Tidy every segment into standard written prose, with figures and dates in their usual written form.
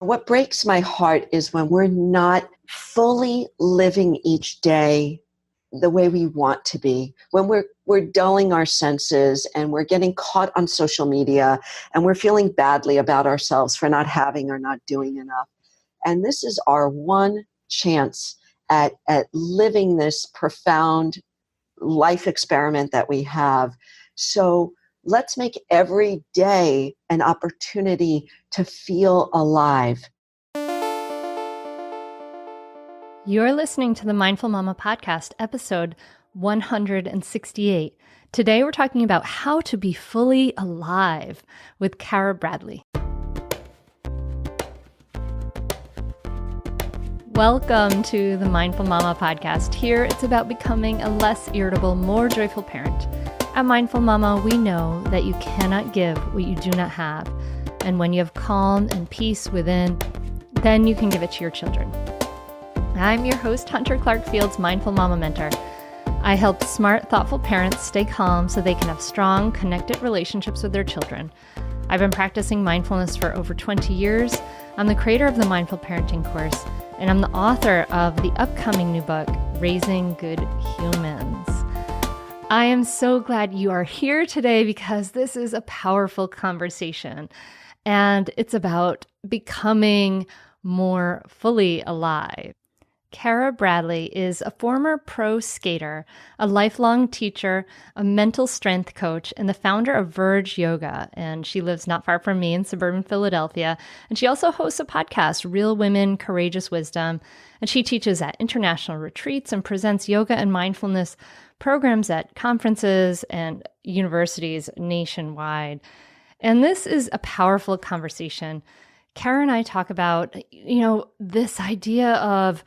What breaks my heart is when we're not fully living each day the way we want to be, when we're dulling our senses and we're getting caught on social media and we're feeling badly about ourselves for not having or not doing enough. And this is our one chance at living this profound life experiment that we have. So let's make every day an opportunity to feel alive. You're listening to the Mindful Mama podcast, episode 168. Today we're talking about how to be fully alive with Cara Bradley. Welcome to the Mindful Mama podcast. Here it's about becoming a less irritable, more joyful parent. At Mindful Mama, we know that you cannot give what you do not have. And when you have calm and peace within, then you can give it to your children. I'm your host, Hunter Clarke-FIELDS, Mindful Mama Mentor. I help smart, thoughtful parents stay calm so they can have strong, connected relationships with their children. I've been practicing mindfulness for over 20 years. I'm the creator of the Mindful Parenting course, and I'm the author of the upcoming new book, Raising Good Humans. I am so glad you are here today because this is a powerful conversation, and it's about becoming more fully alive. Cara Bradley is a former pro skater, a lifelong teacher, a mental strength coach, and the founder of Verge Yoga. And she lives not far from me in suburban Philadelphia. And she also hosts a podcast, Real Women, Courageous Wisdom. And she teaches at international retreats and presents yoga and mindfulness programs at conferences and universities nationwide. And this is a powerful conversation. Cara and I talk about, this idea of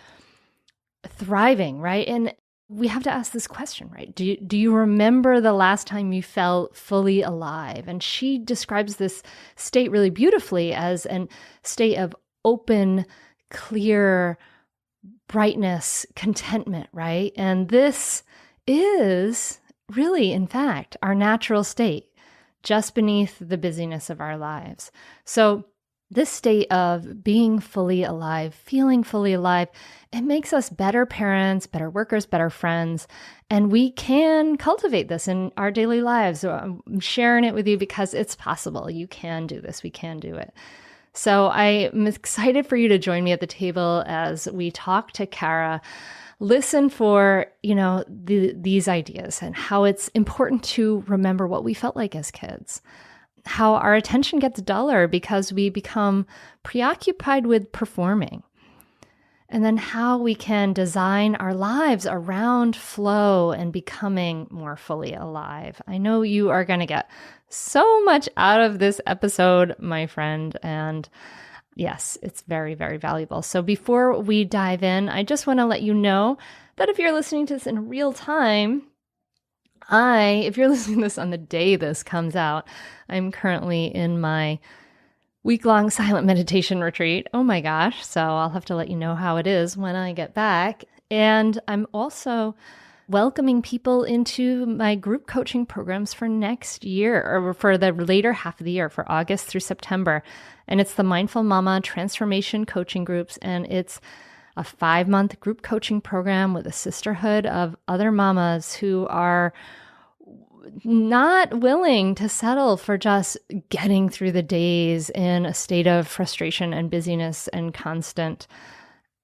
thriving, right? And we have to ask this question, right? Do you remember the last time you felt fully alive? And she describes this state really beautifully as a state of open, clear brightness, contentment, right? And this is really, in fact, our natural state, just beneath the busyness of our lives. So this state of being fully alive, feeling fully alive, it makes us better parents, better workers, better friends, and we can cultivate this in our daily lives. So I'm sharing it with you because it's possible. You can do this. We can do it. So I'm excited for you to join me at the table as we talk to Cara. Listen for, these ideas and how it's important to remember what we felt like as kids. How our attention gets duller because we become preoccupied with performing. And then how we can design our lives around flow and becoming more fully alive. I know you are going to get so much out of this episode, my friend. And yes, it's very, very valuable. So before we dive in, I just want to let you know that if you're listening to this in real time, if you're listening to this on the day this comes out, I'm currently in my week-long silent meditation retreat. Oh my gosh. So I'll have to let you know how it is when I get back. And I'm also welcoming people into my group coaching programs for next year, or for the later half of the year, for August through September. And it's the Mindful Mama Transformation Coaching Groups. And it's a 5-month group coaching program with a sisterhood of other mamas who are not willing to settle for just getting through the days in a state of frustration and busyness and constant,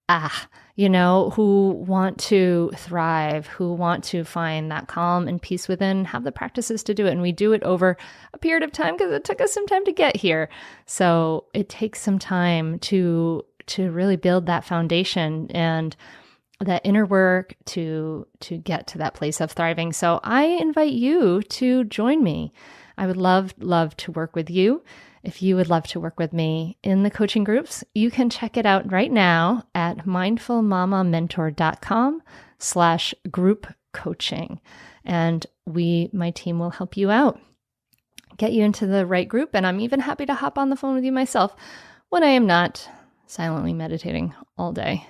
who want to thrive, who want to find that calm and peace within, have the practices to do it. And we do it over a period of time because it took us some time to get here. So it takes some time to really build that foundation and that inner work to get to that place of thriving. So I invite you to join me. I would love to work with you. If you would love to work with me in the coaching groups, you can check it out right now at mindfulmamamentor.com/group coaching. And my team will help you out, get you into the right group. And I'm even happy to hop on the phone with you myself when I am not silently meditating all day,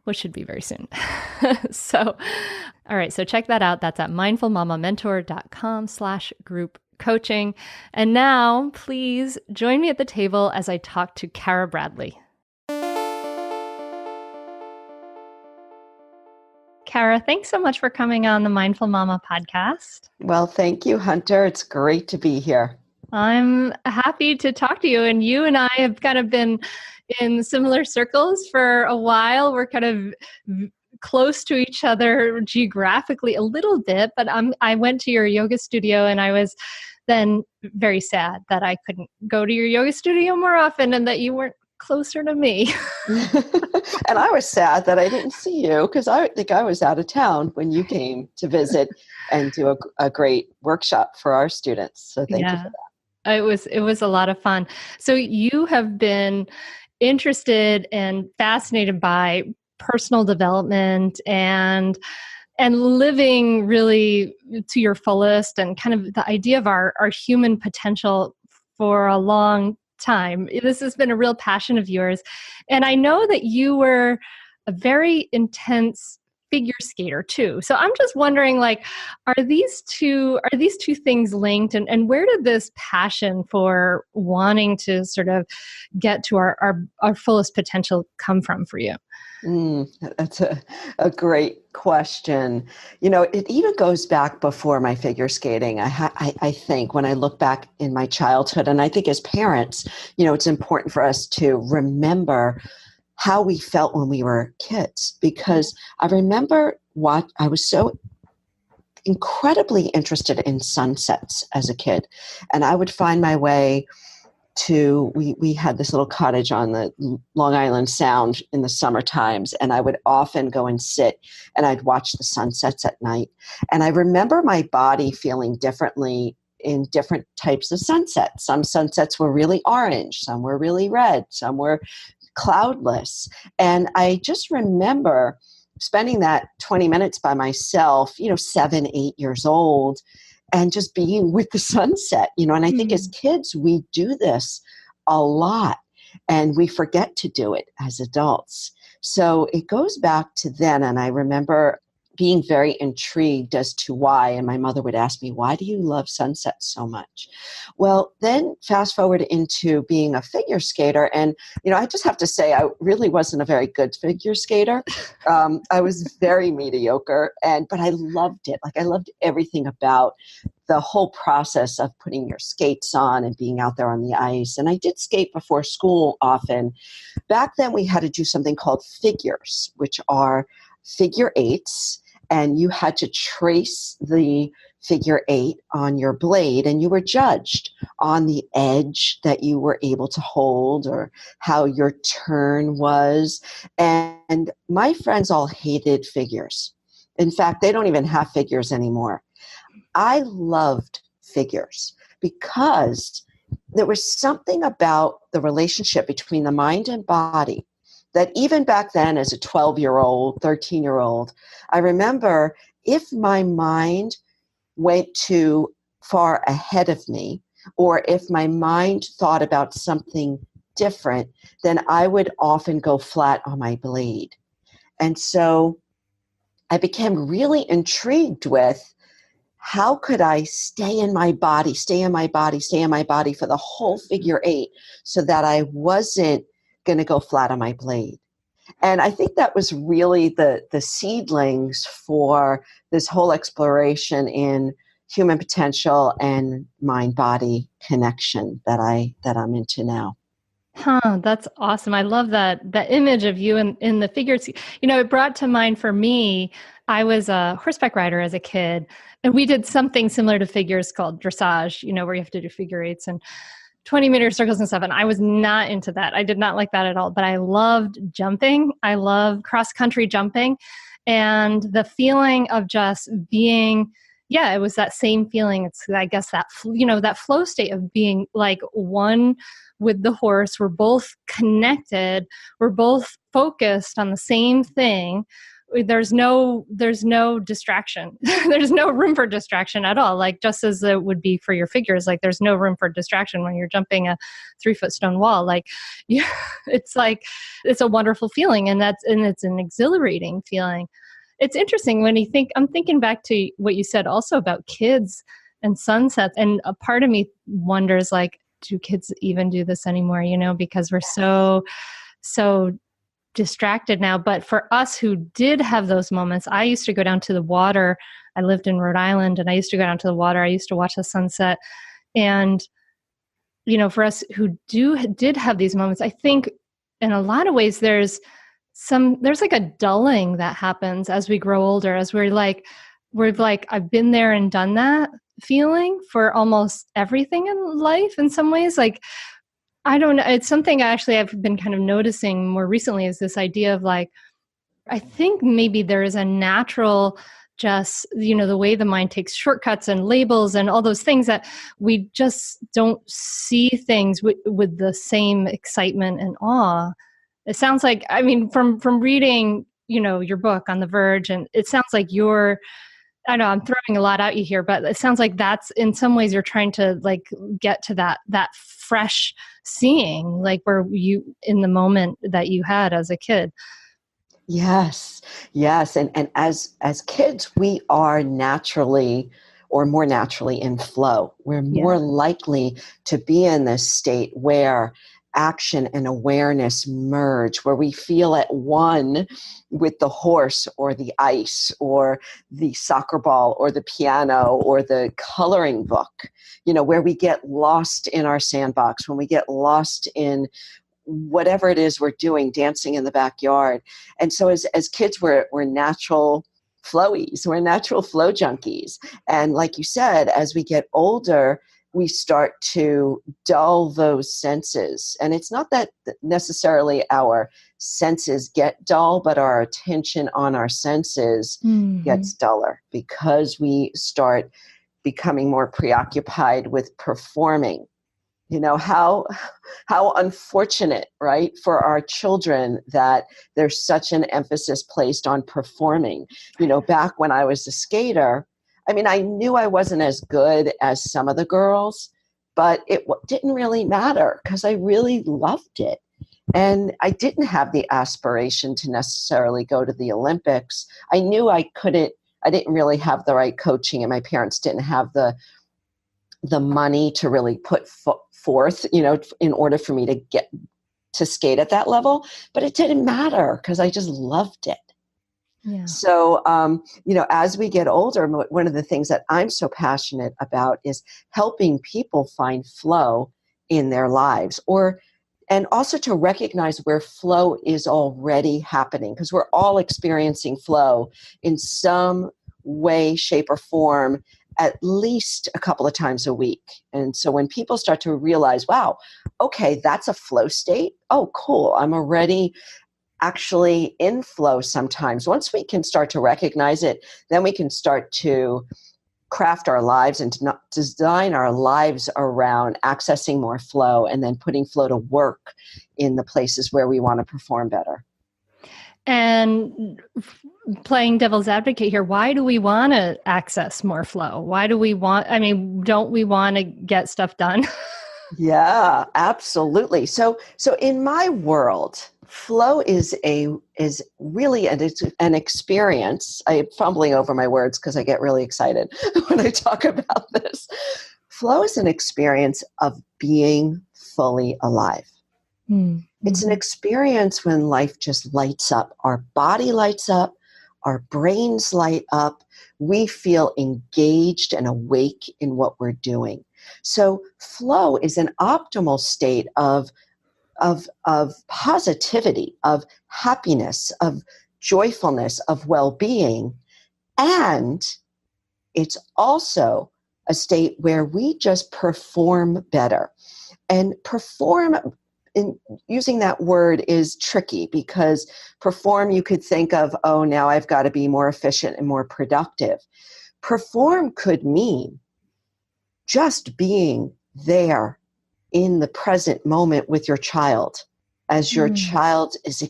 which should be very soon. All right, so check that out. That's at mindfulmamamentor.com/group coaching. And now, please join me at the table as I talk to Cara Bradley. Cara, thanks so much for coming on the Mindful Mama podcast. Well, thank you, Hunter. It's great to be here. I'm happy to talk to you. And you and I have kind of been in similar circles for a while. We're kind of close to each other geographically a little bit, but I went to your yoga studio and I was then very sad that I couldn't go to your yoga studio more often and that you weren't closer to me. And I was sad that I didn't see you because I think I was out of town when you came to visit and do a great workshop for our students. So thank you for that. It was a lot of fun. So you have been interested and fascinated by personal development and living really to your fullest and kind of the idea of our human potential for a long time. This has been a real passion of yours. And I know that you were a very intense figure skater too. So I'm just wondering, like, are these two things linked? And where did this passion for wanting to sort of get to our fullest potential come from for you? That's a great question. You know, it even goes back before my figure skating. I think when I look back in my childhood, and I think as parents, you know, it's important for us to remember how we felt when we were kids, because I remember what I was so incredibly interested in sunsets as a kid. And I would find my way to, we had this little cottage on the Long Island Sound in the summer times, and I would often go and sit and I'd watch the sunsets at night. And I remember my body feeling differently in different types of sunsets. Some sunsets were really orange, some were really red, some were cloudless. And I just remember spending that 20 minutes by myself, you know, 7, 8 years old, and just being with the sunset, you know. And I think as kids, we do this a lot and we forget to do it as adults. So it goes back to then. And I remember being very intrigued as to why. And my mother would ask me, why do you love sunsets so much? Well, then fast forward into being a figure skater. And, you know, I just have to say, I really wasn't a very good figure skater. I was very mediocre, but I loved it. Like, I loved everything about the whole process of putting your skates on and being out there on the ice. And I did skate before school often. Back then we had to do something called figures, which are figure eights. And you had to trace the figure 8 on your blade, and you were judged on the edge that you were able to hold or how your turn was. And my friends all hated figures. In fact, they don't even have figures anymore. I loved figures because there was something about the relationship between the mind and body that even back then as a 12-year-old, 13-year-old, I remember if my mind went too far ahead of me, or if my mind thought about something different, then I would often go flat on my blade. And so I became really intrigued with how could I stay in my body for the whole figure 8 so that I wasn't going to go flat on my blade. And I think that was really the seedlings for this whole exploration in human potential and mind-body connection that I'm into now. That's awesome. I love that image of you in the figures. You know, it brought to mind for me, I was a horseback rider as a kid, and we did something similar to figures called dressage, you know, where you have to do figure eights and 20-meter circles and stuff. And I was not into that. I did not like that at all. But I loved jumping. I love cross-country jumping. And the feeling of just being, it was that same feeling. It's, I guess, that, you know, that flow state of being like one with the horse. We're both connected. We're both focused on the same thing. There's no distraction. There's no room for distraction at all. Like, just as it would be for your figures, like there's no room for distraction when you're jumping a 3-foot stone wall. Like, it's a wonderful feeling. And it's an exhilarating feeling. It's interesting when I'm thinking back to what you said also about kids and sunsets. And a part of me wonders, like, do kids even do this anymore? Because we're so distracted now. But for us who did have those moments, I used to go down to the water. I lived in Rhode Island, and I used to go down to the water. I used to watch the sunset. And, for us who did have these moments, I think in a lot of ways there's like a dulling that happens as we grow older, as we're like, I've been there and done that feeling for almost everything in life in some ways. Like, I don't know. It's something actually I've been kind of noticing more recently, is this idea of like, I think maybe there is a natural, just, the way the mind takes shortcuts and labels and all those things, that we just don't see things with the same excitement and awe. It sounds like, I mean, from reading, your book On the Verge, and it sounds like I know I'm throwing a lot at you here, but it sounds like that's, in some ways, you're trying to like get to that fresh seeing, like where you, in the moment that you had as a kid. Yes. And as kids, we are naturally, or more naturally, in flow. We're more likely to be in this state where action and awareness merge, where we feel at one with the horse or the ice or the soccer ball or the piano or the coloring book, where we get lost in our sandbox, when we get lost in whatever it is we're doing, dancing in the backyard. And so as kids, we're natural flowies, we're natural flow junkies. And like you said, as we get older, we start to dull those senses. And it's not that necessarily our senses get dull, but our attention on our senses gets duller, because we start becoming more preoccupied with performing. How unfortunate, right, for our children that there's such an emphasis placed on performing. Back when I was a skater, I mean, I knew I wasn't as good as some of the girls, but it didn't really matter because I really loved it. And I didn't have the aspiration to necessarily go to the Olympics. I knew I didn't really have the right coaching, and my parents didn't have the money to really put forth, in order for me to get to skate at that level. But it didn't matter because I just loved it. Yeah. So, as we get older, one of the things that I'm so passionate about is helping people find flow in their lives, and also to recognize where flow is already happening, because we're all experiencing flow in some way, shape, or form at least a couple of times a week. And so when people start to realize, wow, okay, that's a flow state. Oh, cool. I'm already actually in flow sometimes. Once we can start to recognize it, then we can start to craft our lives and to design our lives around accessing more flow, and then putting flow to work in the places where we want to perform better. And playing devil's advocate here, why do we want to access more flow? Don't we want to get stuff done? Yeah, absolutely. So in my world, flow is really an experience. I'm fumbling over my words because I get really excited when I talk about this. Flow is an experience of being fully alive. Mm-hmm. It's an experience when life just lights up. Our body lights up. Our brains light up. We feel engaged and awake in what we're doing. So flow is an optimal state of positivity, of happiness, of joyfulness, of well-being. And it's also a state where we just perform better. And perform, in using that word, is tricky, because perform, you could think of, oh, now I've got to be more efficient and more productive. Perform could mean just being there in the present moment with your child, as your child is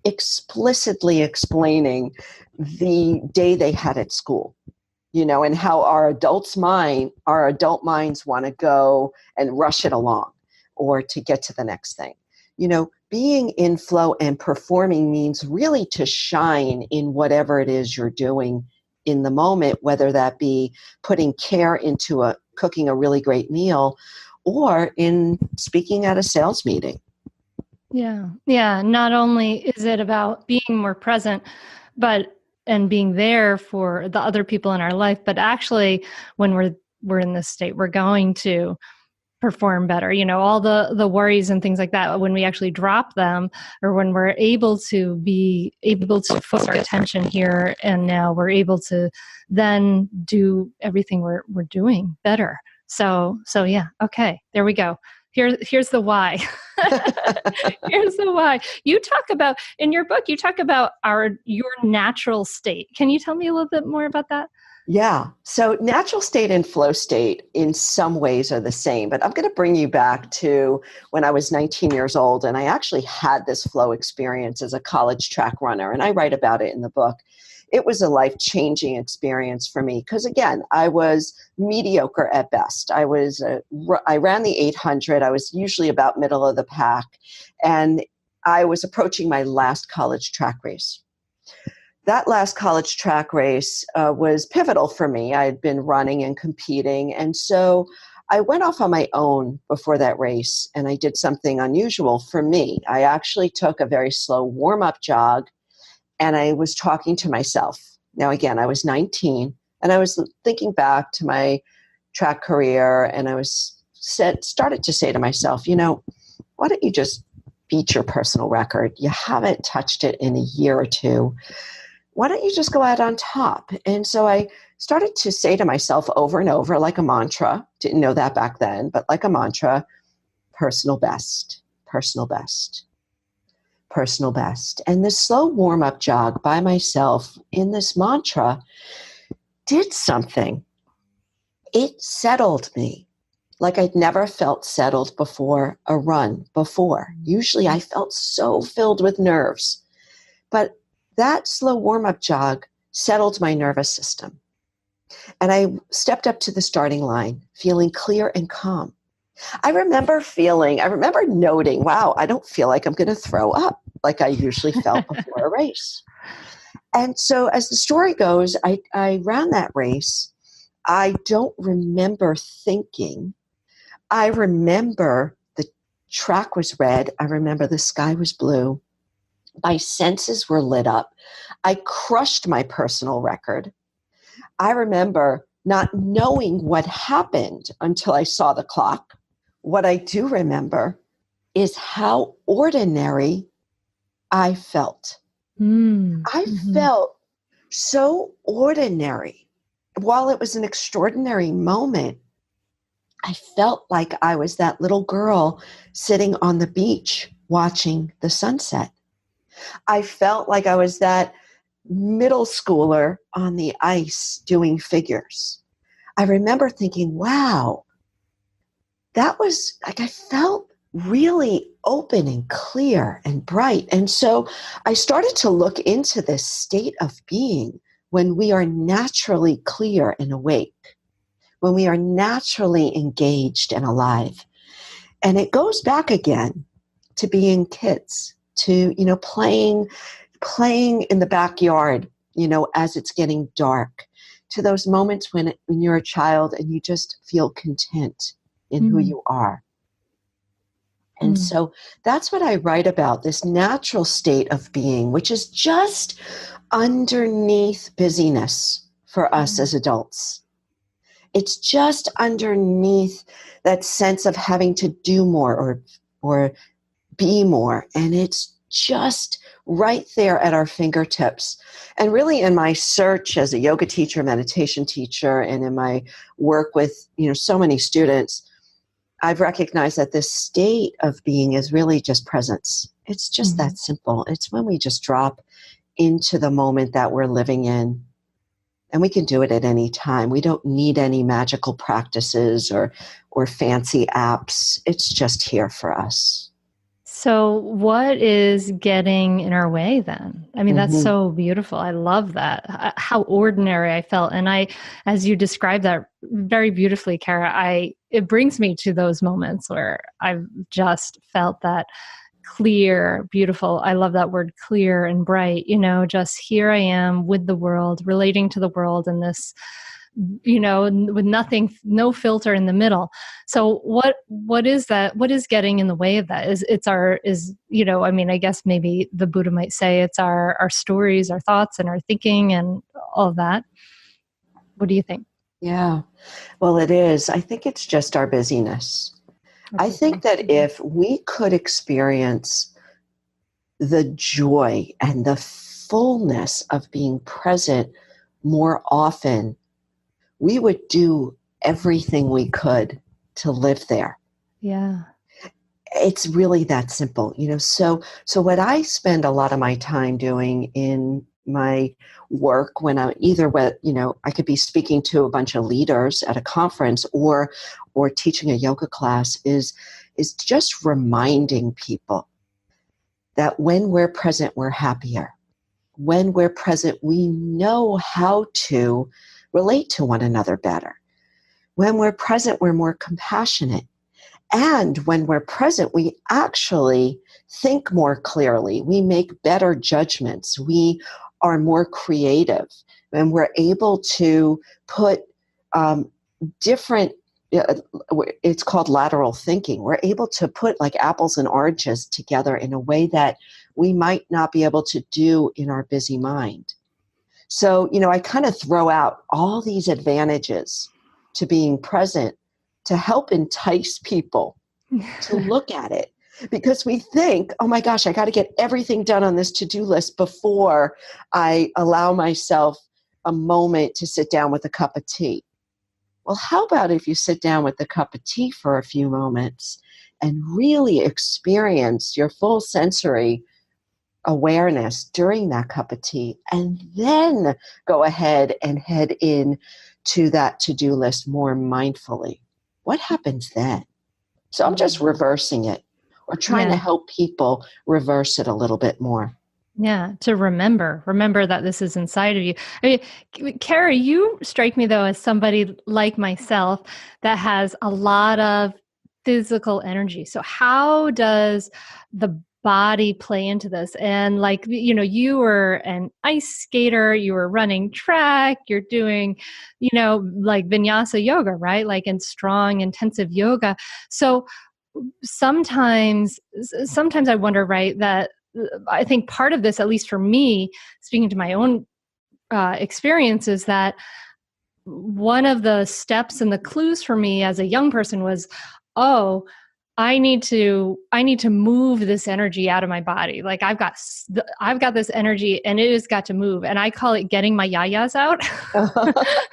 explicitly explaining the day they had at school, and how our adult minds want to go and rush it along, or to get to the next thing. Being in flow and performing means really to shine in whatever it is you're doing in the moment, whether that be putting care into cooking a really great meal or in speaking at a sales meeting. Yeah. Yeah. Not only is it about being more present, and being there for the other people in our life, but actually when we're in this state, we're going to perform better. All the worries and things like that, when we actually drop them, or when we're able to focus our attention here and now, we're able to then do everything we're doing better. So yeah. Okay. There we go. Here's the why. Here's the why. You talk about, in your book, you talk about your natural state. Can you tell me a little bit more about that? Yeah. So natural state and flow state in some ways are the same, but I'm going to bring you back to when I was 19 years old, and I actually had this flow experience as a college track runner, and I write about it in the book. It was a life-changing experience for me because, again, I was mediocre at best. I ran the 800. I was usually about middle of the pack, and I was approaching my last college track race. That last college track race was pivotal for me. I had been running and competing, and so I went off on my own before that race, and I did something unusual for me. I actually took a very slow warm-up jog, and I was talking to myself. Now, again, I was 19, and I was thinking back to my track career, and I started to say to myself, why don't you just beat your personal record? You haven't touched it in a year or two. Why don't you just go out on top? And so I started to say to myself over and over, like a mantra, didn't know that back then, but like a mantra, personal best, personal best, personal best. And this slow warm-up jog by myself in this mantra did something. It settled me like I'd never felt settled before a run before. Usually I felt so filled with nerves, but that slow warm-up jog settled my nervous system. And I stepped up to the starting line, feeling clear and calm. I remember noting, wow, I don't feel like I'm going to throw up like I usually felt before a race. And so as the story goes, I ran that race. I don't remember thinking. I remember the track was red. I remember the sky was blue. My senses were lit up. I crushed my personal record. I remember not knowing what happened until I saw the clock. What I do remember is how ordinary I felt. I felt so ordinary. While it was an extraordinary moment, I felt like I was that little girl sitting on the beach watching the sunset. I felt like I was that middle schooler on the ice doing figures. I remember thinking, wow, that was like, I felt really open and clear and bright. And so I started to look into this state of being when we are naturally clear and awake, when we are naturally engaged and alive. And it goes back again to being kids, to, playing in the backyard, as it's getting dark, to those moments when you're a child and you just feel content in who you are. And so that's what I write about, this natural state of being, which is just underneath busyness for us as adults. It's just underneath that sense of having to do more or be more. And it's just right there at our fingertips. And really in my search as a yoga teacher, meditation teacher, and in my work with, so many students, I've recognized that this state of being is really just presence. It's just that simple. It's when we just drop into the moment that we're living in. And we can do it at any time. We don't need any magical practices or fancy apps. It's just here for us. So what is getting in our way then? I mean, that's so beautiful. I love that. How ordinary I felt. And as you described that very beautifully, Cara, it brings me to those moments where I've just felt that clear, beautiful. I love that word, clear and bright, just here I am with the world, relating to the world in this, with nothing, no filter in the middle. So what is that? What is getting in the way of that? I guess maybe the Buddha might say it's our stories, our thoughts, and our thinking and all of that. What do you think? Yeah, well, it is. I think it's just our busyness. I think that if we could experience the joy and the fullness of being present more often, we would do everything we could to live there. Yeah. It's really that simple, so what I spend a lot of my time doing in my work when I I could be speaking to a bunch of leaders at a conference or teaching a yoga class is just reminding people that when we're present, we're happier. When we're present, we know how to relate to one another better. When we're present, we're more compassionate. And when we're present, we actually think more clearly. We make better judgments. We are more creative. And we're able to put different, it's called lateral thinking. We're able to put like apples and oranges together in a way that we might not be able to do in our busy mind. So, I kind of throw out all these advantages to being present to help entice people to look at it, because we think, oh my gosh, I got to get everything done on this to-do list before I allow myself a moment to sit down with a cup of tea. Well, how about if you sit down with a cup of tea for a few moments and really experience your full sensory awareness during that cup of tea, and then go ahead and head in to that to-do list more mindfully? What happens then? So I'm just reversing it, or trying to help people reverse it a little bit more. Yeah, to remember that this is inside of you. I mean, Cara, you strike me though as somebody like myself that has a lot of physical energy. So how does the body play into this? And you were an ice skater, you were running track, you're doing, like vinyasa yoga, right? Like in strong, intensive yoga. So sometimes I wonder, right, that I think part of this, at least for me, speaking to my own experience, is that one of the steps and the clues for me as a young person was, oh, I need to move this energy out of my body. Like I've got this energy and it has got to move. And I call it getting my yayas out.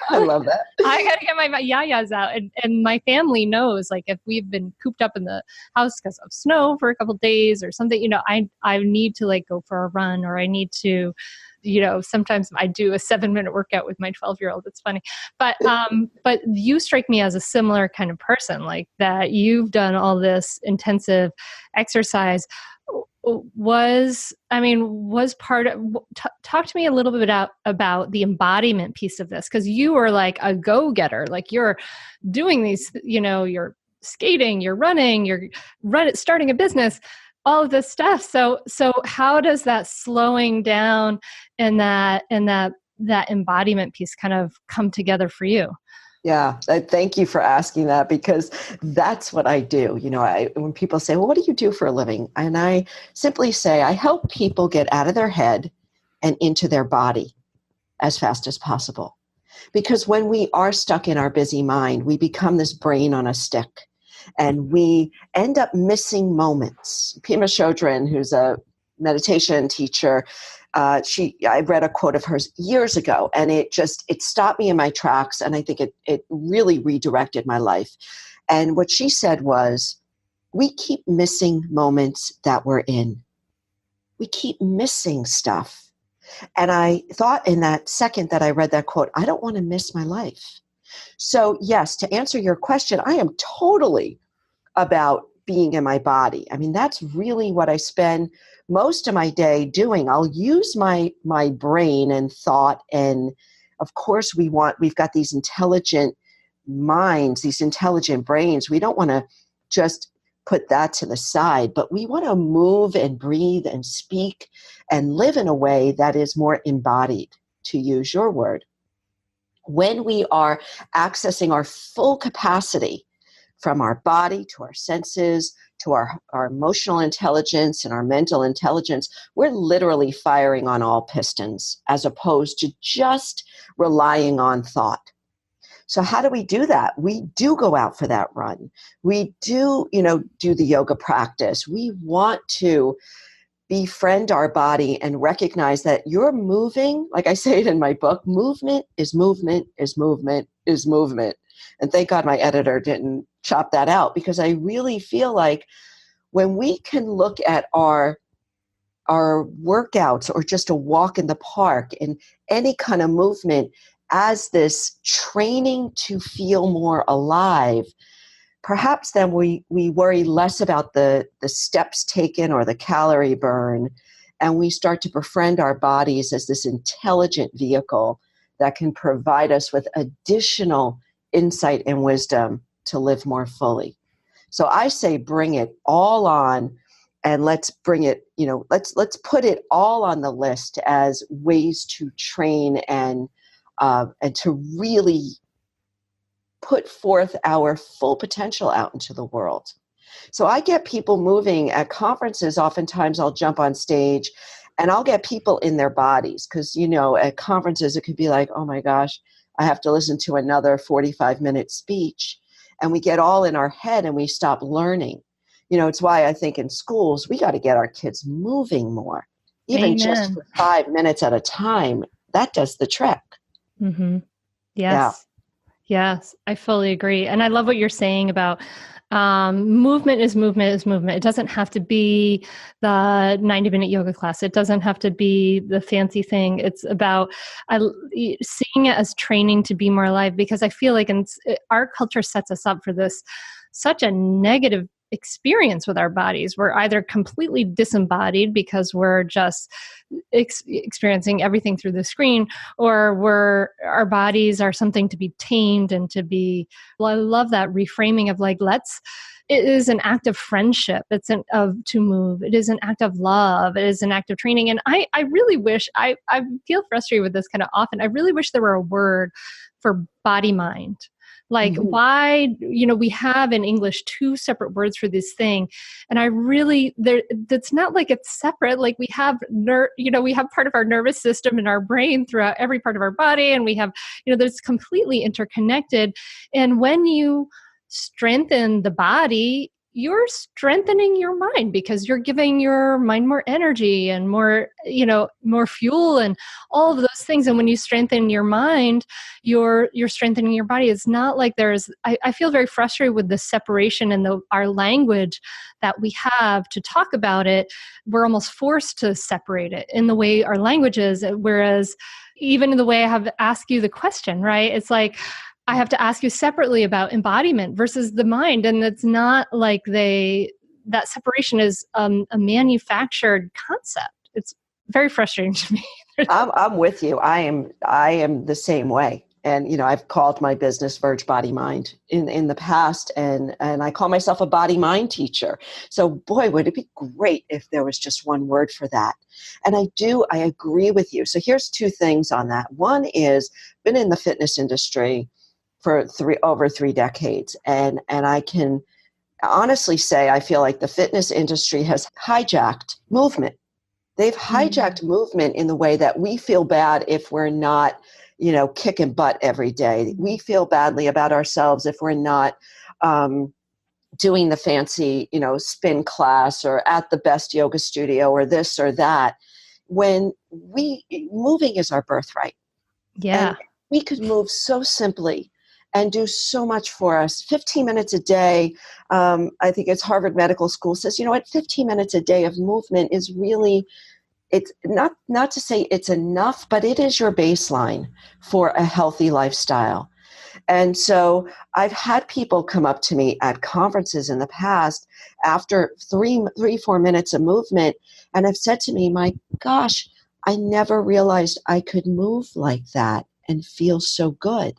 I love that. I got to get my yayas out. And my family knows, like if we've been cooped up in the house because of snow for a couple of days or something, I need to like go for a run, or I need to, sometimes I do a 7-minute workout with my 12-year-old. It's funny. But you strike me as a similar kind of person, like that you've done all this intensive exercise. Was part of, talk to me a little bit about the embodiment piece of this, because you are like a go-getter, like you're doing these, you're skating, you're running, starting a business, all of this stuff. So how does that slowing down and that embodiment piece kind of come together for you? Yeah, thank you for asking that, because that's what I do. When people say, well, what do you do for a living? And I simply say, I help people get out of their head and into their body as fast as possible. Because when we are stuck in our busy mind, we become this brain on a stick, and we end up missing moments. Pema Chodron, who's a meditation teacher, I read a quote of hers years ago, and it stopped me in my tracks, and I think it really redirected my life. And what she said was, we keep missing moments that we're in. We keep missing stuff. And I thought in that second that I read that quote, I don't want to miss my life. So yes, to answer your question, I am totally about being in my body. I mean, that's really what I spend most of my day doing. I'll use my brain and thought, and of course we've got these intelligent minds, these intelligent brains. We don't want to just put that to the side, but we want to move and breathe and speak and live in a way that is more embodied, to use your word. When we are accessing our full capacity from our body to our senses, to our emotional intelligence and our mental intelligence, we're literally firing on all pistons as opposed to just relying on thought. So how do we do that? We do go out for that run. We do, do the yoga practice. We want to befriend our body and recognize that you're moving, like I say it in my book, movement is movement is movement is movement. And thank God my editor didn't chop that out, because I really feel like when we can look at our workouts or just a walk in the park and any kind of movement as this training to feel more alive, perhaps then we worry less about the steps taken or the calorie burn, and we start to befriend our bodies as this intelligent vehicle that can provide us with additional insight and wisdom to live more fully. So I say bring it all on, and let's bring it, let's put it all on the list as ways to train and to really put forth our full potential out into the world. So I get people moving at conferences. Oftentimes I'll jump on stage and I'll get people in their bodies, because, at conferences it could be like, oh my gosh, I have to listen to another 45-minute speech. And we get all in our head and we stop learning. It's why I think in schools, we got to get our kids moving more, even Amen. just for 5 minutes at a time. That does the trick. Mm-hmm. Yes. Yeah. Yes, I fully agree. And I love what you're saying about movement is movement is movement. It doesn't have to be the 90-minute yoga class. It doesn't have to be the fancy thing. It's about seeing it as training to be more alive, because I feel like our culture sets us up for this, such a negative experience with our bodies. We're either completely disembodied because we're just experiencing everything through the screen, or our bodies are something to be tamed and to be. Well, I love that reframing of it is an act of friendship. It's to move. It is an act of love. It is an act of training. And I really wish, I feel frustrated with this kind of often. I really wish there were a word for body mind. Like, mm-hmm. Why, we have in English 2 separate words for this thing. And it's not like it's separate. Like we have, we have part of our nervous system in our brain throughout every part of our body. And we have, that's completely interconnected. And when you strengthen the body, you're strengthening your mind, because you're giving your mind more energy and more, more fuel and all of those things. And when you strengthen your mind, you're strengthening your body. It's not like I feel very frustrated with the separation in our language that we have to talk about it. We're almost forced to separate it in the way our language is. Whereas even in the way I have asked you the question, right? It's like, I have to ask you separately about embodiment versus the mind. And it's not like that separation is a manufactured concept. It's very frustrating to me. I'm with you. I am the same way. And, I've called my business Verge Body Mind in the past, and I call myself a body mind teacher. So boy, would it be great if there was just one word for that. And I agree with you. So here's 2 things on that. One is, been in the fitness industry for over 3 decades. And I can honestly say, I feel like the fitness industry has hijacked movement. They've hijacked movement in the way that we feel bad if we're not, kicking butt every day. We feel badly about ourselves if we're not doing the fancy, spin class or at the best yoga studio or this or that. When moving is our birthright. Yeah. And we could move so simply and do so much for us. 15 minutes a day. I think it's Harvard Medical School says, 15 minutes a day of movement is really, it's not to say it's enough, but it is your baseline for a healthy lifestyle. And so I've had people come up to me at conferences in the past after 4 minutes of movement, and have said to me, my gosh, I never realized I could move like that and feel so good.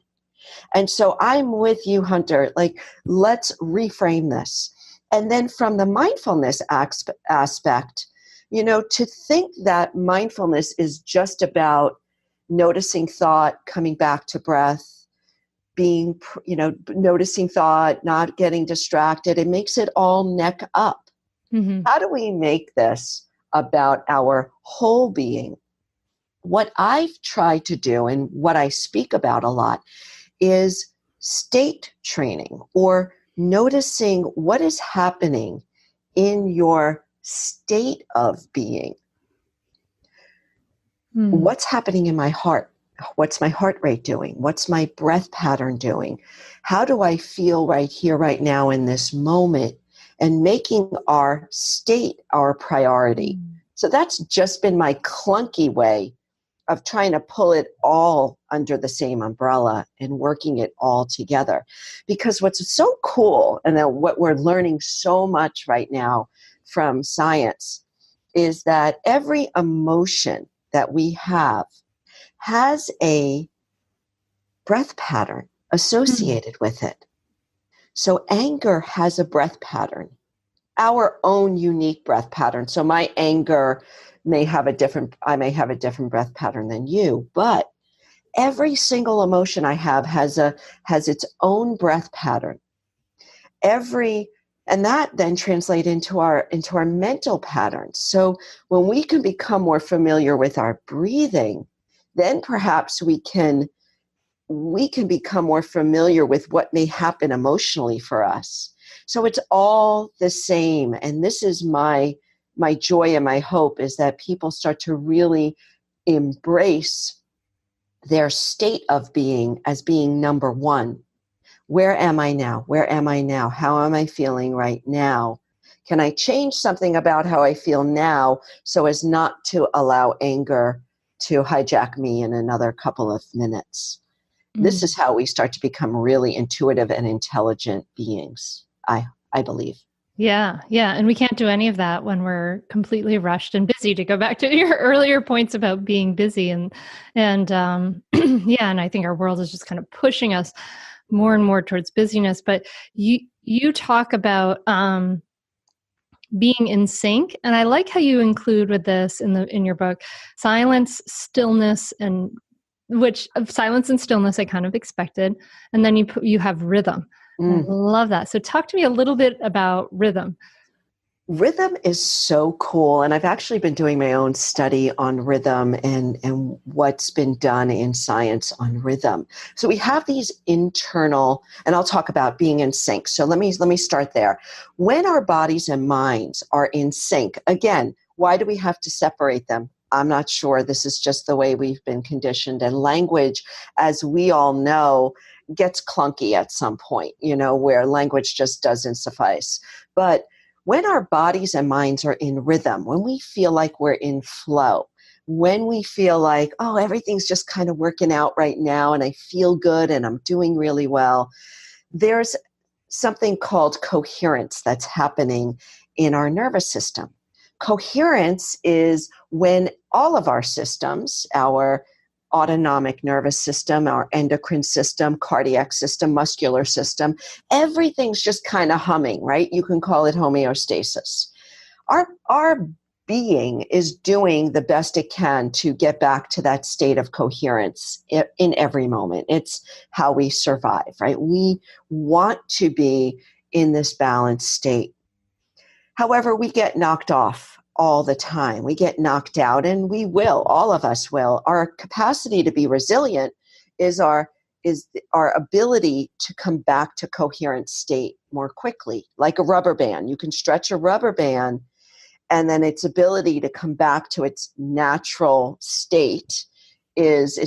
And so I'm with you, Hunter. Like, let's reframe this. And then from the mindfulness aspect, to think that mindfulness is just about noticing thought, coming back to breath, being, noticing thought, not getting distracted, it makes it all neck up. Mm-hmm. How do we make this about our whole being? What I've tried to do and what I speak about a lot is state training, or noticing what is happening in your state of being. What's happening in my heart? What's my heart rate doing? What's my breath pattern doing? How do I feel right here, right now in this moment? And making our state our priority. So that's just been my clunky way of trying to pull it all under the same umbrella and working it all together. Because what's so cool, and then what we're learning so much right now from science, is that every emotion that we have has a breath pattern associated with it. So anger has a breath pattern, our own unique breath pattern. So my anger I may have a different breath pattern than you, but every single emotion I have has its own breath pattern. And that then translates into our mental patterns. So when we can become more familiar with our breathing, then perhaps we can become more familiar with what may happen emotionally for us. So it's all the same. And this is my joy and my hope, is that people start to really embrace their state of being as being number one. Where am I now? Where am I now? How am I feeling right now? Can I change something about how I feel now so as not to allow anger to hijack me in another couple of minutes? This is how we start to become really intuitive and intelligent beings, I believe. Yeah. And we can't do any of that when we're completely rushed and busy, to go back to your earlier points about being busy. And and I think our world is just kind of pushing us more and more towards busyness. But you talk about being in sync. And I like how you include with this in your book, silence, stillness, and which of silence and stillness I kind of expected. And then you have rhythm. I love that. So talk to me a little bit about rhythm. Rhythm is so cool. And I've actually been doing my own study on rhythm and what's been done in science on rhythm. So we have these internal, and I'll talk about being in sync. So let me start there. When our bodies and minds are in sync, again, why do we have to separate them? I'm not sure. This is just the way we've been conditioned. And language, as we all know, gets clunky at some point, where language just doesn't suffice. But when our bodies and minds are in rhythm, when we feel like we're in flow, when we feel like, oh, everything's just kind of working out right now and I feel good and I'm doing really well, there's something called coherence that's happening in our nervous system. Coherence is when all of our systems, our autonomic nervous system, our endocrine system, cardiac system, muscular system, everything's just kind of humming, right? You can call it homeostasis. Our being is doing the best it can to get back to that state of coherence in every moment. It's how we survive, right? We want to be in this balanced state. However, we get knocked off all the time. We get knocked out, and we will. All of us will. Our capacity to be resilient is our ability to come back to coherent state more quickly, like a rubber band. You can stretch a rubber band, and then its ability to come back to its natural state is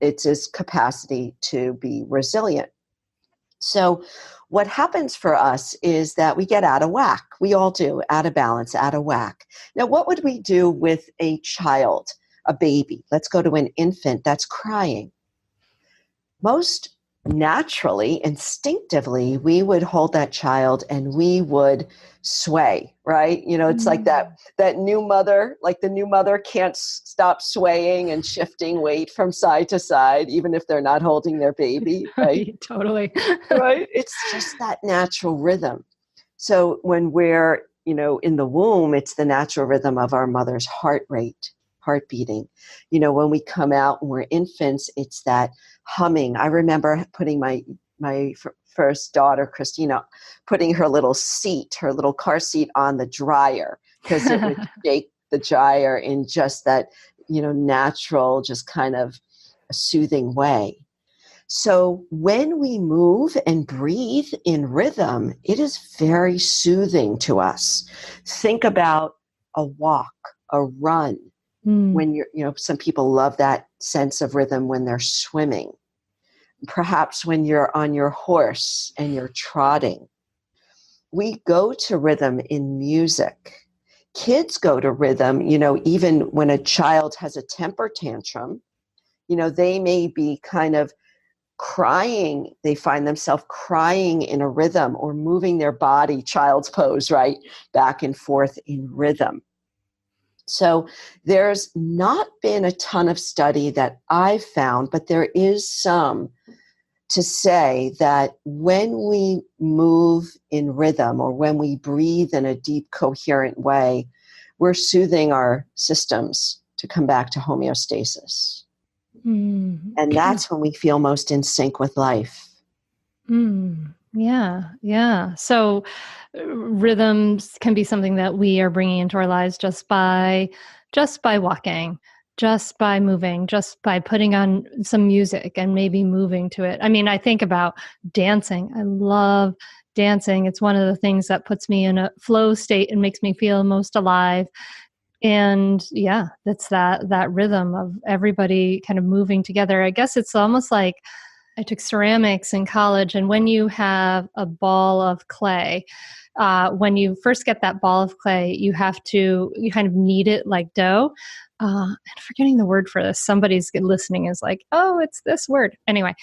its capacity to be resilient. So what happens for us is that we get out of whack. We all do, out of balance, out of whack. Now, what would we do with a child, a baby? Let's go to an infant that's crying. Most naturally, instinctively, we would hold that child and we would sway, right? It's like that new mother, like the new mother can't stop swaying and shifting weight from side to side, even if they're not holding their baby, right? Totally. Right? It's just that natural rhythm. So when we're, in the womb, it's the natural rhythm of our mother's heart beating. When we come out and we're infants, it's that humming. I remember putting my first daughter, Christina, putting her little car seat on the dryer because it would shake the dryer in just that, natural, just kind of a soothing way. So when we move and breathe in rhythm, it is very soothing to us. Think about a walk, a run. When some people love that sense of rhythm when they're swimming. Perhaps when you're on your horse and you're trotting. We go to rhythm in music. Kids go to rhythm, even when a child has a temper tantrum, they may be kind of crying. They find themselves crying in a rhythm or moving their body, child's pose, right, back and forth in rhythm. So there's not been a ton of study that I've found, but there is some to say that when we move in rhythm or when we breathe in a deep, coherent way, we're soothing our systems to come back to homeostasis. And that's when we feel most in sync with life. Yeah. So rhythms can be something that we are bringing into our lives just by walking, just by moving, just by putting on some music and maybe moving to it. I mean, I think about dancing. I love dancing. It's one of the things that puts me in a flow state and makes me feel most alive. And yeah, that's that rhythm of everybody kind of moving together. I guess it's almost like I took ceramics in college, and when you have a ball of clay, when you first get that ball of clay, you kind of knead it like dough. I'm forgetting the word for this. Somebody's listening is like, oh, it's this word. Anyway,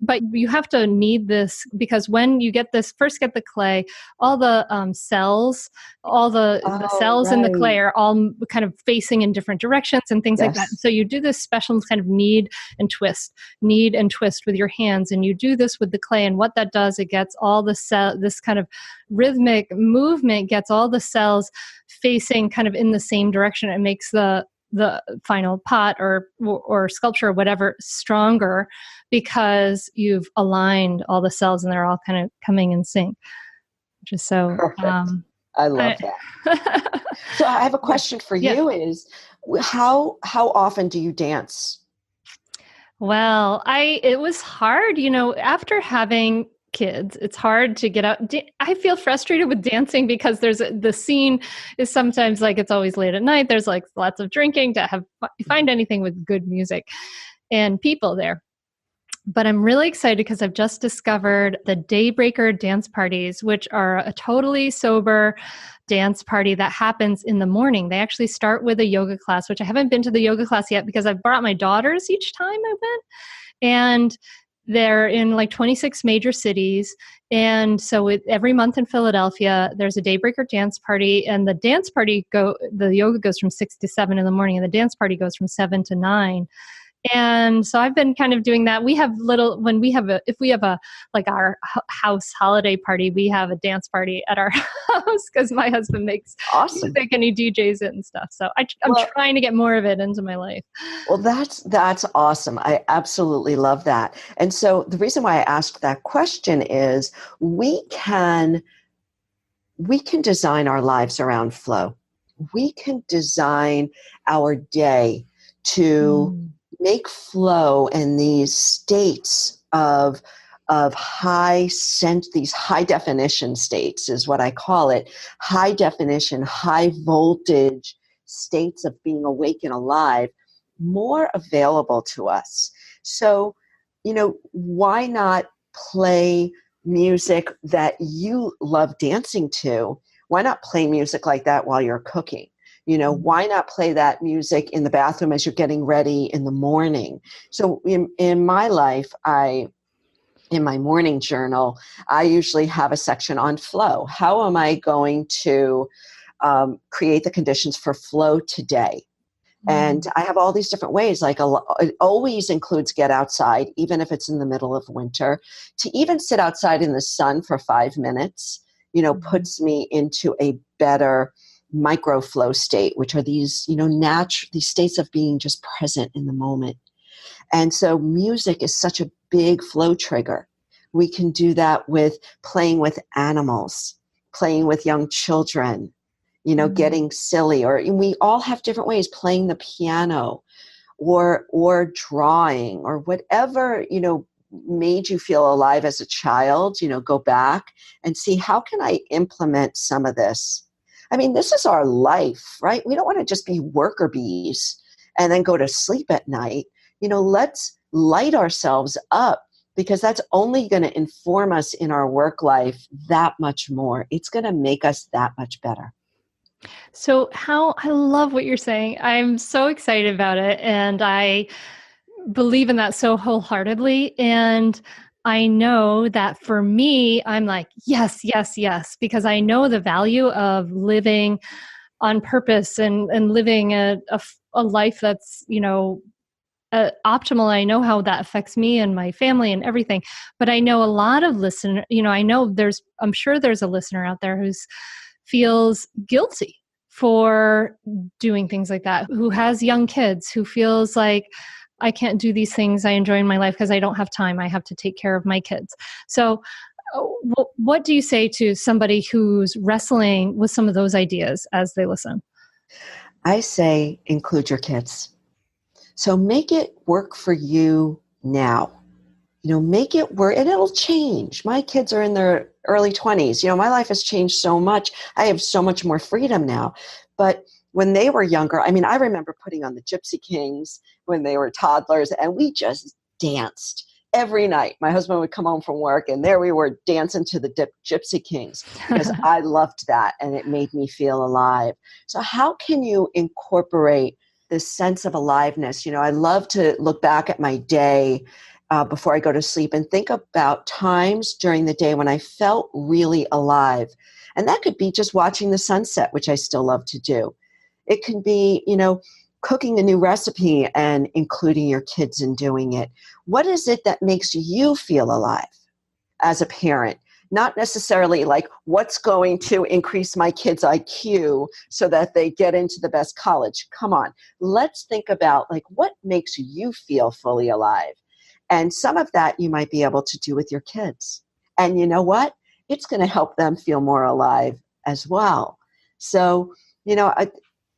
but you have to knead this because when you first get the clay, all the cells, the cells in the clay are all kind of facing in different directions and things like that. So you do this special kind of knead and twist with your hands. And you do this with the clay. And what that does, it gets all this kind of rhythmic movement, gets all the cells facing kind of in the same direction. It makes the final pot or sculpture or whatever stronger because you've aligned all the cells and they're all kind of coming in sync, which is so perfect. I love that. So I have a question for you is how often do you dance? Well, it was hard, after having kids, it's hard to get out. I feel frustrated with dancing because the scene is sometimes like it's always late at night. There's like lots of drinking to find anything with good music and people there. But I'm really excited because I've just discovered the Daybreaker dance parties, which are a totally sober dance party that happens in the morning. They actually start with a yoga class, which I haven't been to the yoga class yet because I've brought my daughters each time I went. And they're in like 26 major cities. And so every month in Philadelphia, there's a Daybreaker dance party. And the dance party the yoga goes from 6 to 7 in the morning, and the dance party goes from 7 to 9. And so I've been kind of doing that. If we have like our house holiday party, we have a dance party at our house because my husband makes music and he DJs it and stuff. So I'm trying to get more of it into my life. Well, that's awesome. I absolutely love that. And so the reason why I asked that question is we can design our lives around flow. We can design our day to make flow and these states of these high definition states is what I call it, high definition, high voltage states of being awake and alive, more available to us. So, why not play music that you love dancing to? Why not play music like that while you're cooking? Why not play that music in the bathroom as you're getting ready in the morning? So in my life, in my morning journal, I usually have a section on flow. How am I going to create the conditions for flow today? And I have all these different ways. Like it always includes get outside, even if it's in the middle of winter, to even sit outside in the sun for 5 minutes puts me into a better microflow state, which are these, these states of being just present in the moment. And so music is such a big flow trigger. We can do that with playing with animals, playing with young children, getting silly, or we all have different ways, playing the piano or drawing or whatever, made you feel alive as a child. Go back and see, how can I implement some of this? I mean, this is our life, right? We don't want to just be worker bees and then go to sleep at night. Let's light ourselves up, because that's only going to inform us in our work life that much more. It's going to make us that much better. So I love what you're saying. I'm so excited about it. And I believe in that so wholeheartedly. And I know that for me, I'm like, yes, yes, yes, because I know the value of living on purpose and living a life that's, optimal. I know how that affects me and my family and everything. But I know a lot of I'm sure there's a listener out there who's feels guilty for doing things like that, who has young kids, who feels like, I can't do these things I enjoy in my life because I don't have time. I have to take care of my kids. So what do you say to somebody who's wrestling with some of those ideas as they listen? I say include your kids. So make it work for you now. Make it work, and it'll change. My kids are in their early 20s. My life has changed so much. I have so much more freedom now. But when they were younger, I remember putting on the Gypsy Kings when they were toddlers, and we just danced every night. My husband would come home from work, and there we were dancing to the Gypsy Kings, because I loved that, and it made me feel alive. So how can you incorporate this sense of aliveness? I love to look back at my day before I go to sleep and think about times during the day when I felt really alive. And that could be just watching the sunset, which I still love to do. It can be, cooking a new recipe and including your kids in doing it. What is it that makes you feel alive as a parent? Not necessarily like what's going to increase my kids' IQ so that they get into the best college. Come on, let's think about like what makes you feel fully alive. And some of that you might be able to do with your kids. And you know what? It's going to help them feel more alive as well. So,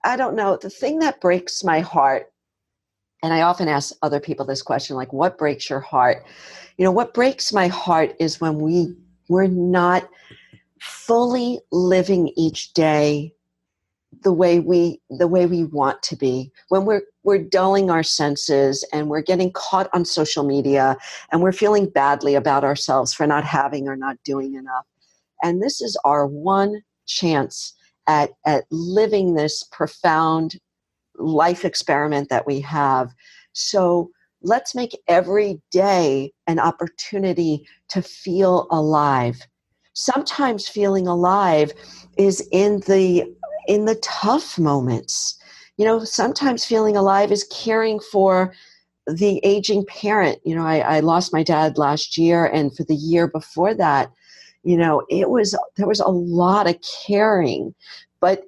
I don't know. The thing that breaks my heart, and I often ask other people this question, like, what breaks your heart? What breaks my heart is when we're not fully living each day the way we want to be, when we're dulling our senses and we're getting caught on social media and we're feeling badly about ourselves for not having or not doing enough. And this is our one chance at living this profound life experiment that we have. So let's make every day an opportunity to feel alive. Sometimes feeling alive is in the tough moments. Sometimes feeling alive is caring for the aging parent. I lost my dad last year, and for the year before that, there was a lot of caring, but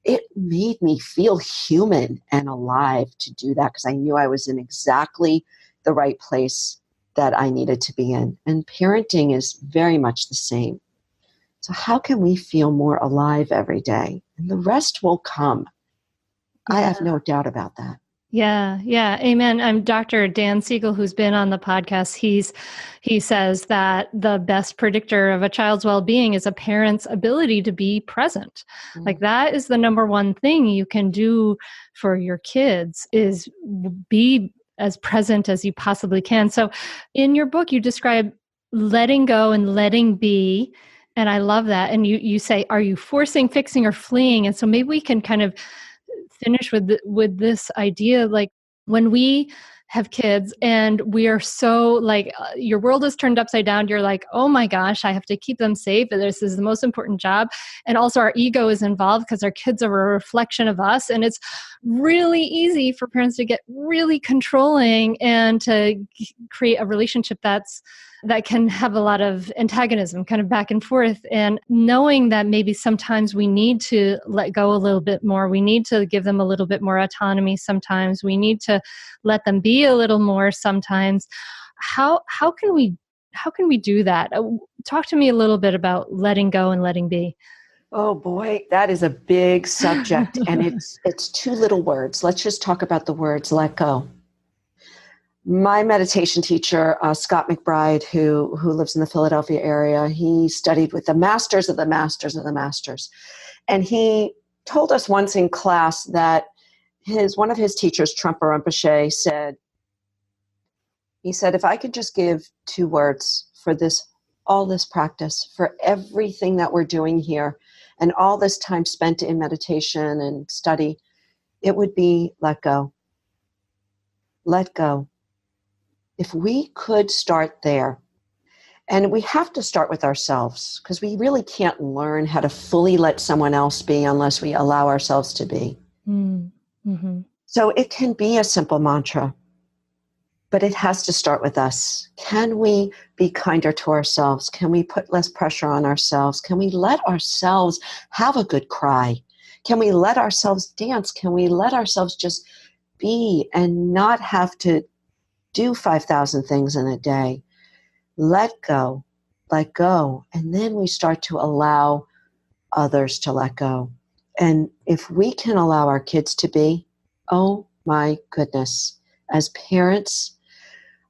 it made me feel human and alive to do that, because I knew I was in exactly the right place that I needed to be in. And parenting is very much the same. So how can we feel more alive every day? And the rest will come. Yeah. I have no doubt about that. Yeah. Amen. I'm Dr. Dan Siegel, who's been on the podcast. He says that the best predictor of a child's well-being is a parent's ability to be present. Mm-hmm. Like that is the number one thing you can do for your kids, is be as present as you possibly can. So in your book, you describe letting go and letting be. And I love that. And you say, are you forcing, fixing, or fleeing? And so maybe we can kind of finish with this idea, like when we have kids and we are so like, your world is turned upside down. You're like, oh my gosh, I have to keep them safe. This is the most important job. And also our ego is involved because our kids are a reflection of us. And it's really easy for parents to get really controlling and to create a relationship that's that can have a lot of antagonism kind of back and forth. And knowing that maybe sometimes we need to let go a little bit more, we need to give them a little bit more autonomy sometimes, we need to let them be a little more sometimes. How can we do that? Talk to me a little bit about letting go and letting be. Oh boy, that is a big subject, and it's two little words. Let's just talk about the words let go. My meditation teacher, Scott McBride, who lives in the Philadelphia area, he studied with the masters of the masters of the masters. And he told us once in class that one of his teachers, Trungpa Rinpoche, said, if I could just give 2 words for all this practice, for everything that we're doing here, and all this time spent in meditation and study, it would be let go. Let go. If we could start there, and we have to start with ourselves, because we really can't learn how to fully let someone else be unless we allow ourselves to be. Mm-hmm. So it can be a simple mantra, but it has to start with us. Can we be kinder to ourselves? Can we put less pressure on ourselves? Can we let ourselves have a good cry? Can we let ourselves dance? Can we let ourselves just be and not have to do 5,000 things in a day? Let go, and then we start to allow others to let go. And if we can allow our kids to be, oh my goodness, as parents,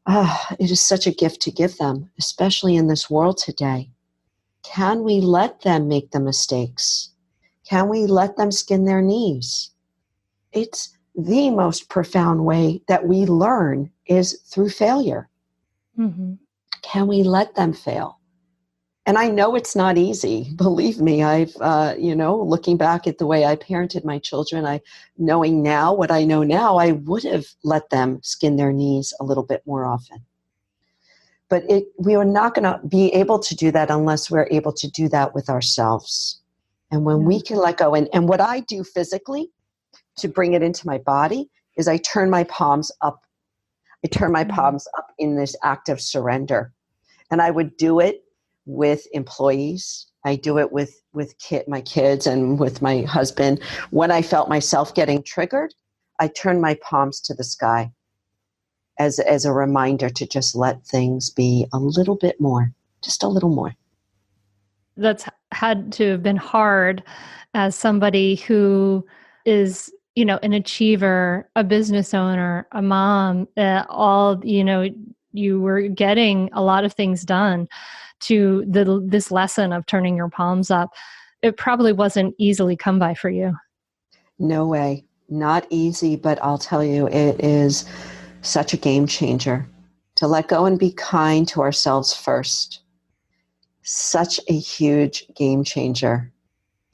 it is such a gift to give them, especially in this world today. Can we let them make the mistakes? Can we let them skin their knees? It's the most profound way that we learn is through failure. Mm-hmm. Can we let them fail? And I know it's not easy. Believe me, I've, looking back at the way I parented my children, knowing now what I know now, I would have let them skin their knees a little bit more often. But we are not going to be able to do that unless we're able to do that with ourselves. And when we can let go, and what I do physically to bring it into my body is I turn my palms up. I turn my palms up in this act of surrender. And I would do it with employees. I do it with my kids and with my husband. When I felt myself getting triggered, I turned my palms to the sky as a reminder to just let things be a little bit more, just a little more. That's had to have been hard as somebody who is, an achiever, a business owner, a mom, you were getting a lot of things done to this lesson of turning your palms up. It probably wasn't easily come by for you. No way. Not easy, but I'll tell you, it is such a game changer to let go and be kind to ourselves first. Such a huge game changer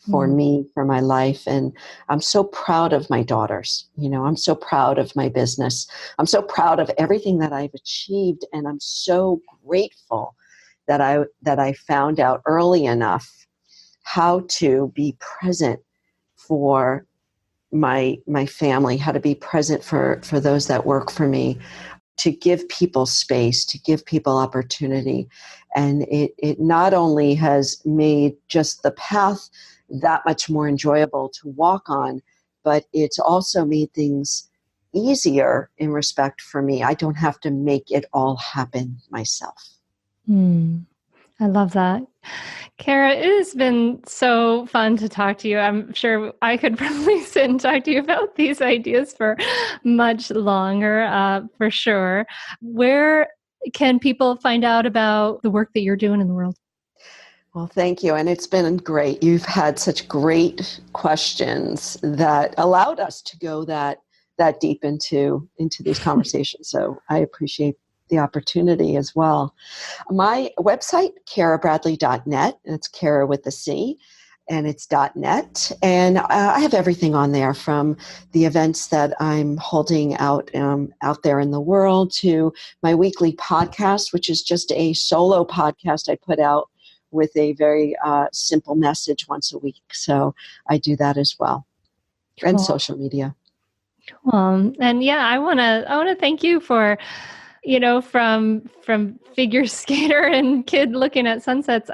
for me, for my life. And I'm so proud of my daughters. I'm so proud of my business. I'm so proud of everything that I've achieved. And I'm so grateful that I found out early enough how to be present for my family, how to be present for those that work for me, to give people space, to give people opportunity. And it not only has made just the path that much more enjoyable to walk on, but it's also made things easier in respect for me. I don't have to make it all happen myself. I love that. Cara, it has been so fun to talk to you. I'm sure I could probably sit and talk to you about these ideas for much longer, for sure. Where can people find out about the work that you're doing in the world? Well, thank you. And it's been great. You've had such great questions that allowed us to go that deep into these conversations. So I appreciate the opportunity as well. My website, carabradley.net, and it's Cara with a C, and it's .net. And I have everything on there, from the events that I'm holding out there in the world to my weekly podcast, which is just a solo podcast I put out with a very simple message once a week. So I do that as well. And social media. And yeah, I want to thank you for from figure skater and kid looking at sunsets,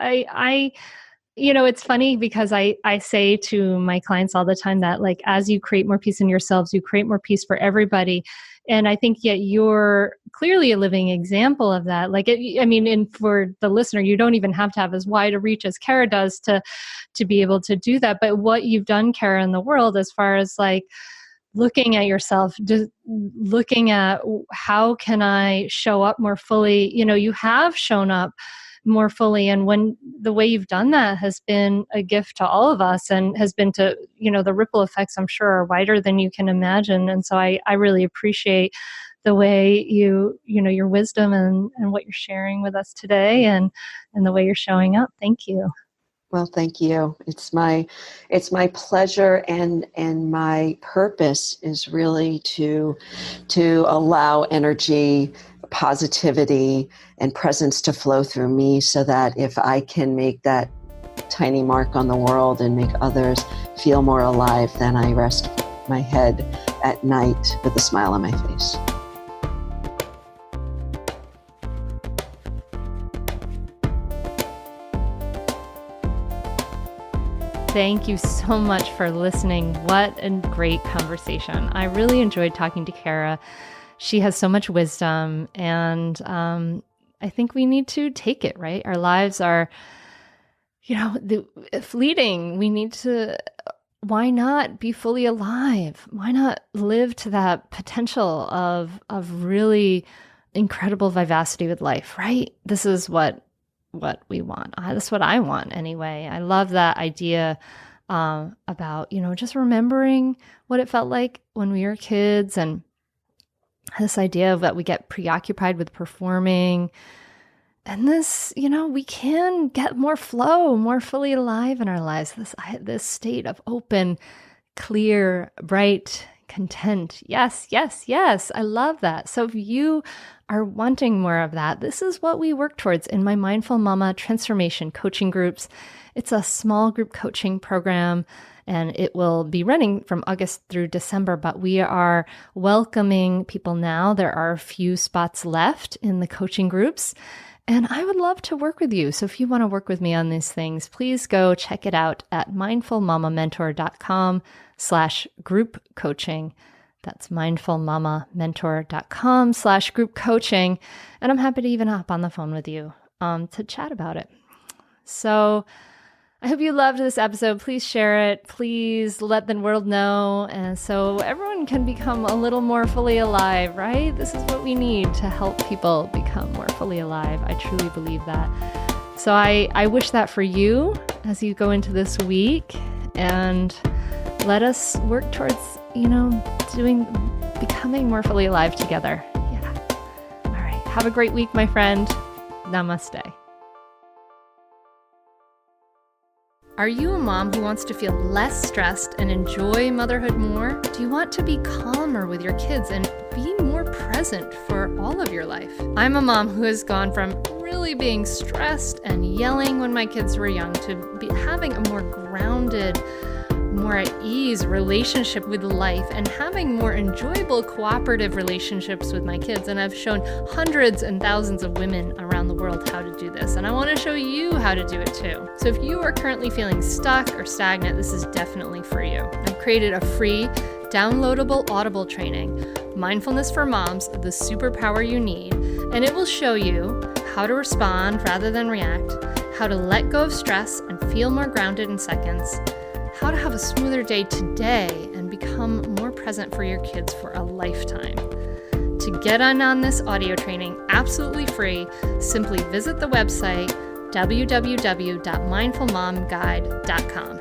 it's funny because I say to my clients all the time that, like, as you create more peace in yourselves, you create more peace for everybody. And I think yet you're clearly a living example of that. Like, and for the listener, you don't even have to have as wide a reach as Cara does to be able to do that. But what you've done, Cara, in the world, as far as like looking at yourself, just looking at how can I show up more fully, you have shown up more fully. And when the way you've done that has been a gift to all of us, and has been to, the ripple effects, I'm sure, are wider than you can imagine. And so I really appreciate the way your wisdom and what you're sharing with us today, and the way you're showing up. Thank you. Well, thank you. It's my pleasure, and my purpose is really to allow energy, positivity, and presence to flow through me, so that if I can make that tiny mark on the world and make others feel more alive, then I rest my head at night with a smile on my face. Thank you so much for listening. What a great conversation. I really enjoyed talking to Cara. She has so much wisdom, and I think we need to take it, right? Our lives are, fleeting. We need to, why not be fully alive? Why not live to that potential of really incredible vivacity with life, right? This is what we want. That's what I want anyway. I love that idea about, just remembering what it felt like when we were kids, and this idea of that we get preoccupied with performing. And this, we can get more flow, more fully alive in our lives. This state of open, clear, bright, content. Yes, yes, yes. I love that. So if you are wanting more of that, this is what we work towards in my Mindful Mama Transformation coaching groups. It's a small group coaching program, and it will be running from August through December, but we are welcoming people now. There are a few spots left in the coaching groups, and I would love to work with you. So if you want to work with me on these things, please go check it out at mindfulmamamentor.com/group coaching. That's mindfulmamamentor.com/group coaching. And I'm happy to even hop on the phone with you to chat about it. So I hope you loved this episode. Please share it. Please let the world know. And so everyone can become a little more fully alive, right? This is what we need to help people become more fully alive. I truly believe that. So I wish that for you as you go into this week, and let us work towards, becoming more fully alive together. Yeah. All right. Have a great week, my friend. Namaste. Are you a mom who wants to feel less stressed and enjoy motherhood more? Do you want to be calmer with your kids and be more present for all of your life? I'm a mom who has gone from really being stressed and yelling when my kids were young to having a more grounded, more at ease relationship with life, and having more enjoyable cooperative relationships with my kids. And I've shown hundreds and thousands of women around the world how to do this. And I want to show you how to do it too. So if you are currently feeling stuck or stagnant, this is definitely for you. I've created a free downloadable Audible training, Mindfulness for Moms, the superpower you need. And it will show you how to respond rather than react, how to let go of stress and feel more grounded in seconds, how to have a smoother day today and become more present for your kids for a lifetime. To get on this audio training absolutely free, simply visit the website www.mindfulmomguide.com.